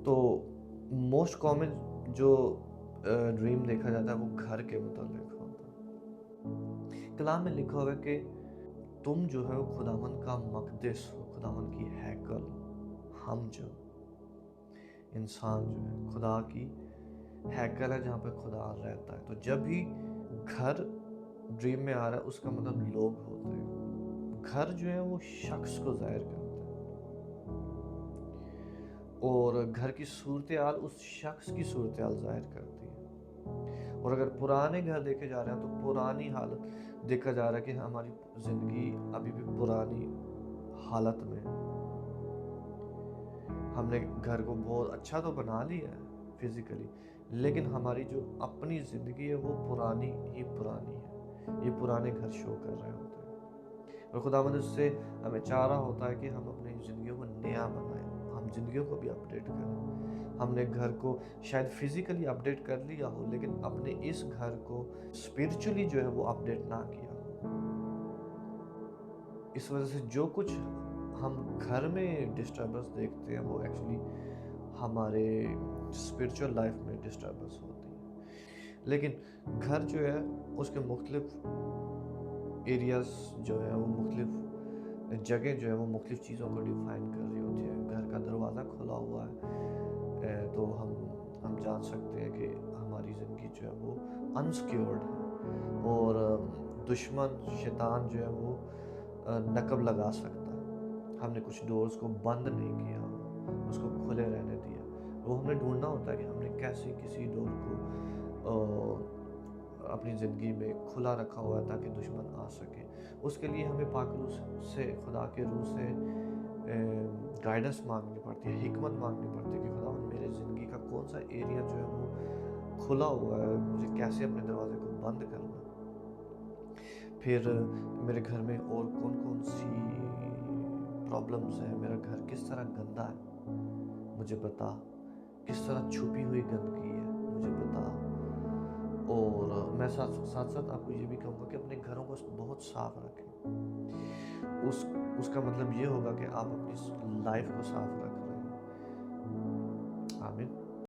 تو most common جو dream دیکھا جاتا ہے وہ گھر کے متعلق ہوتا ہے۔ کلام میں لکھا ہوا ہے کہ تم جو ہے وہ خداوند کا مقدس ہو، خداوند کی ہیکل ہو۔ ہم جو انسان جو ہے خدا کی ہیکل ہے جہاں پہ خدا رہتا ہے۔ تو جب بھی گھر ڈریم میں آ رہا ہے اس کا مطلب لوگ ہوتے ہیں۔ گھر جو ہے وہ شخص کو ظاہر کرتا ہے اور گھر کی صورتحال اس شخص کی صورتحال ظاہر کرتی ہے۔ اور اگر پرانے گھر دیکھے جا رہے ہیں تو پرانی حالت دیکھا جا رہا ہے کہ ہماری زندگی ابھی بھی پرانی حالت میں ہے۔ ہم نے گھر کو بہت اچھا تو بنا لیا ہے فزیکلی، لیکن ہماری جو اپنی زندگی ہے وہ پرانی ہی پرانی ہے۔ یہ پرانے گھر شو کر رہے ہوتے ہیں اور خداوند اس سے ہمیں چاہ رہا ہوتا ہے کہ ہم اپنی زندگیوں کو نیا بنائیں، ہم زندگیوں کو بھی اپڈیٹ کریں۔ ہم نے گھر کو شاید فزیکلی اپڈیٹ کر لیا ہو لیکن اپنے اس گھر کو اسپرچولی جو ہے وہ اپڈیٹ نہ کیا ہو۔ اس وجہ سے جو کچھ ہم گھر میں ڈسٹربنس دیکھتے ہیں وہ ایکچولی ہمارے اسپرچول لائف میں ڈسٹربنس ہوتی ہے۔ لیکن گھر جو ہے اس کے مختلف ایریاز جو ہے وہ مختلف جگہ جو ہے وہ مختلف چیزوں کو ڈیفائن کر رہی ہوتی ہے۔ گھر کا دروازہ کھلا ہوا ہے تو ہم جان سکتے ہیں کہ ہماری زندگی جو ہے وہ انسیکیورڈ ہے اور دشمن شیطان جو ہے وہ نقب لگا سکتا ہے۔ ہم نے کچھ ڈورز کو بند نہیں کیا، اس کو کھلے رہنے دیا۔ وہ ہمیں ڈھونڈنا ہوتا ہے کہ ہم نے کیسے کسی ڈور کو اپنی زندگی میں کھلا رکھا ہوا ہے تاکہ دشمن آ سکے۔ اس کے لیے ہمیں پاک روح سے، خدا کے روح سے گائیڈنس مانگنی پڑتی ہے، حکمت مانگنی پڑتی ہے کہ خداوند میرے زندگی کا کون سا ایریا جو ہے وہ کھلا ہوا ہے، مجھے کیسے اپنے دروازے کو بند کرنا ہے۔ پھر میرے گھر میں اور کون کون سی پرابلمز ہیں، میرا گھر کس طرح گندا ہے مجھے بتا، کس طرح چھپی ہوئی گندگی ہے مجھے بتا۔ اور میں ساتھ ساتھ آپ کو یہ بھی کہوں گا کہ اپنے گھروں کو بہت صاف رکھیں۔ اس کا مطلب یہ ہوگا کہ آپ اپنی لائف کو صاف رکھیں۔